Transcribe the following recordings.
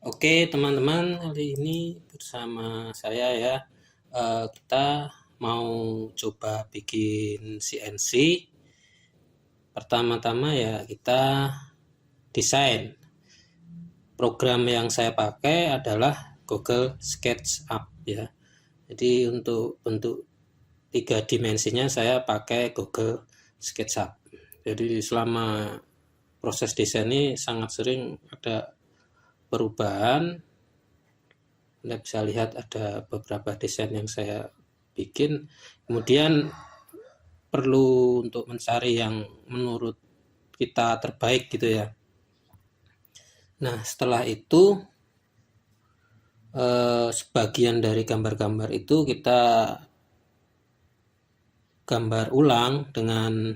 Oke teman-teman, hari ini bersama saya ya, kita mau coba bikin CNC. Pertama-tama ya kita desain. Program yang saya pakai adalah Google SketchUp ya. Jadi untuk bentuk 3 dimensinya saya pakai Google SketchUp. Jadi selama proses desain ini sangat sering ada perubahan. Anda bisa lihat ada beberapa desain yang saya bikin. Kemudian perlu untuk mencari yang menurut kita terbaik gitu ya. Nah setelah itu sebagian dari gambar-gambar itu kita gambar ulang dengan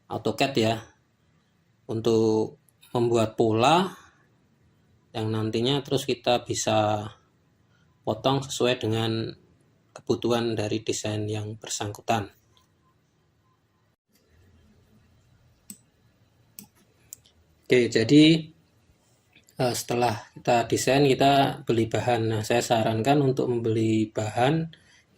AutoCAD ya, untuk membuat pola yang nantinya terus kita bisa potong sesuai dengan kebutuhan dari desain yang bersangkutan. Oke, jadi setelah kita desain kita beli bahan. Nah saya sarankan untuk membeli bahan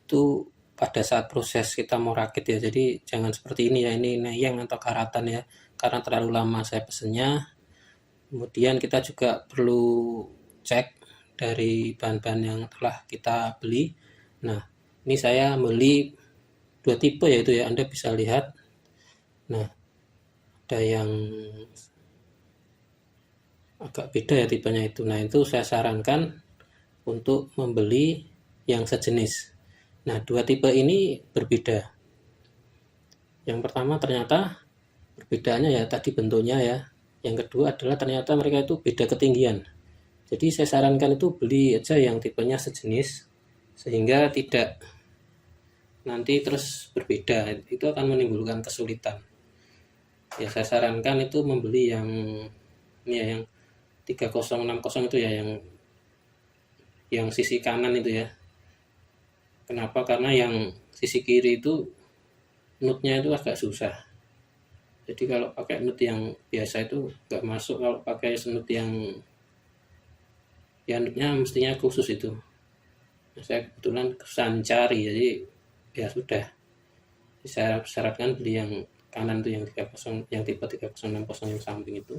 itu pada saat proses kita mau rakit ya, jadi jangan seperti ini ya, ini neyeng atau karatan ya, karena terlalu lama saya pesennya. Kemudian kita juga perlu cek dari bahan-bahan yang telah kita beli. Nah ini saya beli 2 tipe yaitu ya, Anda bisa lihat. Nah ada yang agak beda ya tipenya itu. Nah itu saya sarankan untuk membeli yang sejenis. Nah 2 tipe ini berbeda. Yang pertama ternyata perbedaannya ya tadi bentuknya ya. Yang kedua adalah ternyata mereka itu beda ketinggian. Jadi saya sarankan itu beli aja yang tipenya sejenis, sehingga tidak nanti terus berbeda, itu akan menimbulkan kesulitan. Ya saya sarankan itu membeli yang ini ya, yang 3060 itu ya, yang sisi kanan itu ya. Kenapa? Karena yang sisi kiri itu nutnya itu agak susah. Jadi kalau pakai nut yang biasa itu nggak masuk, kalau pakai nut yang ya nutnya mestinya khusus itu. Nah, saya kebetulan kesusahan cari, jadi ya sudah. Saya syaratkan beli yang kanan itu, yang 30, yang tipe 3060 yang samping itu.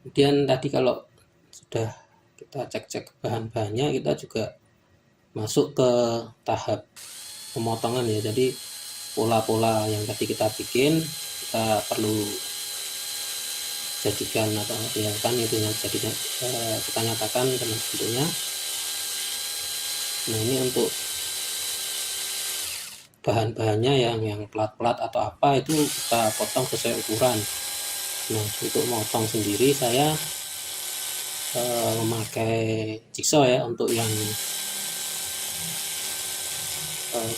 Kemudian tadi kalau sudah kita cek-cek bahan-bahannya, kita juga masuk ke tahap pemotongan ya. Jadi pola-pola yang tadi kita bikin kita perlu jadikan atau ya kan itu yang jadinya kita nyatakan dengan bentuknya. Nah ini untuk bahan-bahannya yang plat-plat atau apa itu kita potong sesuai ukuran. Nah untuk motong sendiri saya memakai jigsaw ya. Untuk yang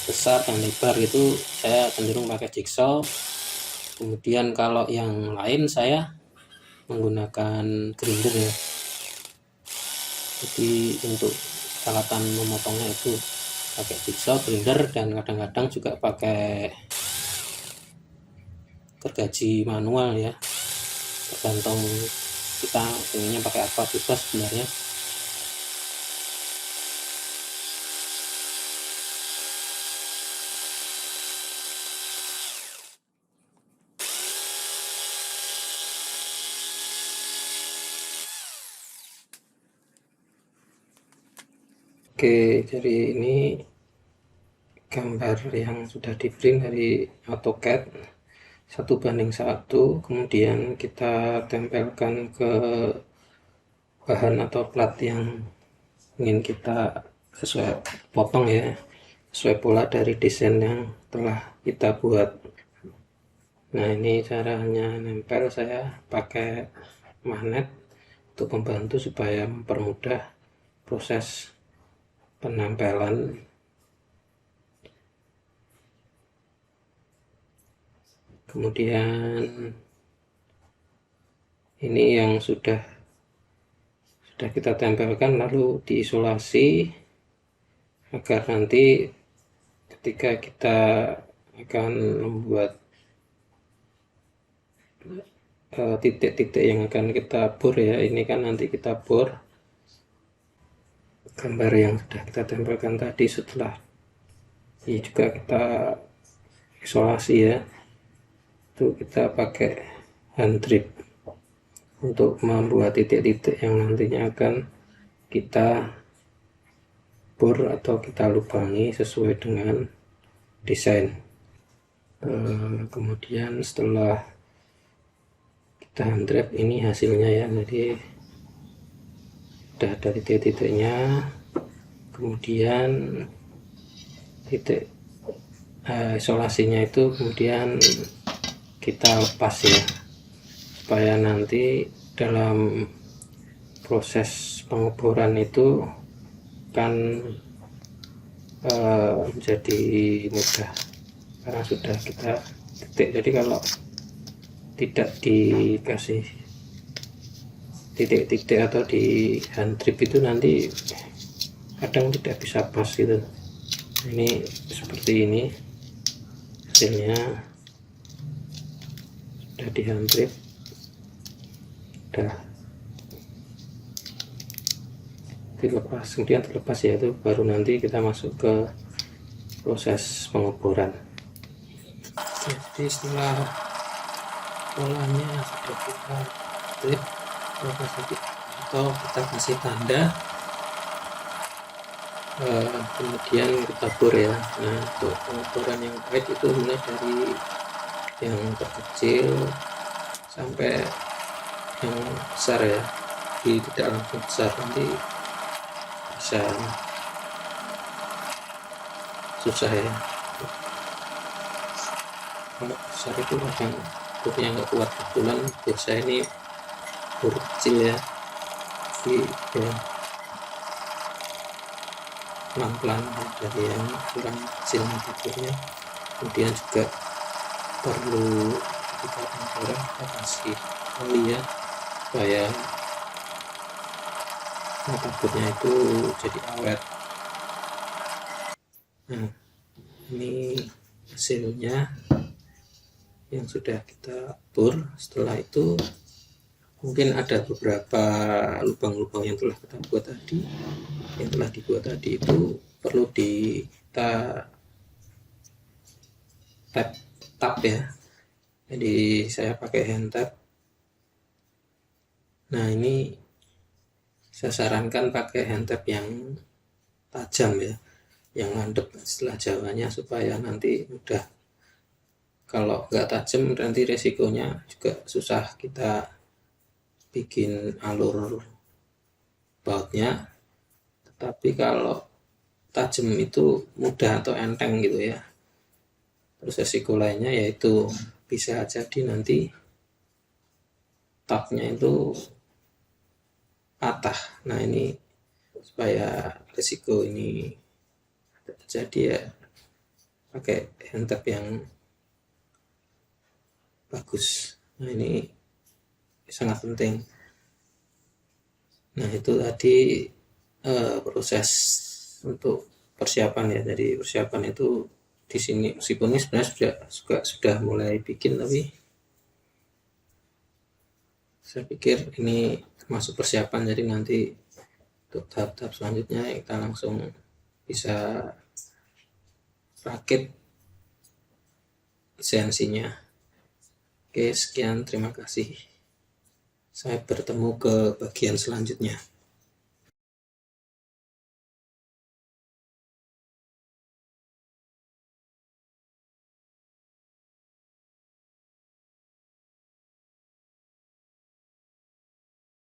besar dan lebar itu saya cenderung pakai jigsaw. Kemudian kalau yang lain saya menggunakan grinder ya. Jadi untuk peralatan memotongnya itu pakai jigsaw, grinder, dan kadang-kadang juga pakai gergaji manual ya, tergantung kita inginnya pakai apa, bebas sebenarnya. Oke, jadi ini gambar yang sudah di print dari AutoCAD 1:1, kemudian kita tempelkan ke bahan atau plat yang ingin kita sesuai potong ya, sesuai pola dari desain yang telah kita buat. Nah ini caranya nempel, saya pakai magnet untuk membantu supaya mempermudah proses penempelan. Kemudian ini yang sudah kita tempelkan lalu diisolasi agar nanti ketika kita akan membuat titik-titik yang akan kita bor ya. Ini kan nanti kita bor gambar yang sudah kita tempelkan tadi. Setelah ini juga kita isolasi ya, itu kita pakai hand drip untuk membuat titik-titik yang nantinya akan kita bor atau kita lubangi sesuai dengan desain. Kemudian setelah kita hand drip, ini hasilnya ya, jadi sudah ada titik-titiknya. Kemudian titik isolasinya itu kemudian kita lepas ya, supaya nanti dalam proses pengeboran itu kan menjadi mudah karena sudah kita titik. Jadi kalau tidak dikasih titik-titik atau di hand drip itu nanti kadang tidak bisa pas gitu. Ini seperti ini hasilnya, sudah di hand drip, sudah dilepas, kemudian terlepas ya, itu baru nanti kita masuk ke proses pengeboran. Jadi setelah polanya sudah kita strip atau kita kasih tanda, kemudian kita bor ya. Nah, untuk pengeboran yang baik itu mulai dari yang terkecil sampai yang besar ya, tidak langsung besar, nanti bisa susah ya. Kalau besar itu kadang bornya nggak kuat, kebetulan bor saya ini bor kecil ya, jadi ya pelan-pelan dari yang kurang kecil bornya. Kemudian juga perlu kita pengeboran, kita kasih oli ya, supaya mata bornya itu jadi awet. Nah, ini hasilnya yang sudah kita bor. Setelah itu mungkin ada beberapa lubang-lubang yang telah kita buat tadi, yang telah dibuat tadi itu perlu kita tap ya. Jadi saya pakai hand tap. Nah, ini saya sarankan pakai hand tap yang tajam ya, yang mandek istilah Jawanya, supaya nanti mudah. Kalau nggak tajam nanti resikonya juga susah kita bikin alur bautnya. Tetapi kalau tajam itu mudah atau enteng gitu ya. Terus resiko lainnya yaitu bisa jadi nanti tapnya itu patah. Nah, ini supaya resiko ini terjadi ya, pakai hand tap yang bagus. Nah, ini sangat penting. Nah, itu tadi proses untuk persiapan ya. Jadi persiapan itu di sini, meskipun ini sebenarnya sudah mulai bikin, tapi saya pikir ini masuk persiapan, jadi nanti untuk tahap-tahap selanjutnya kita langsung bisa rakit CNC-nya. Oke, sekian, terima kasih. Saya bertemu ke bagian selanjutnya.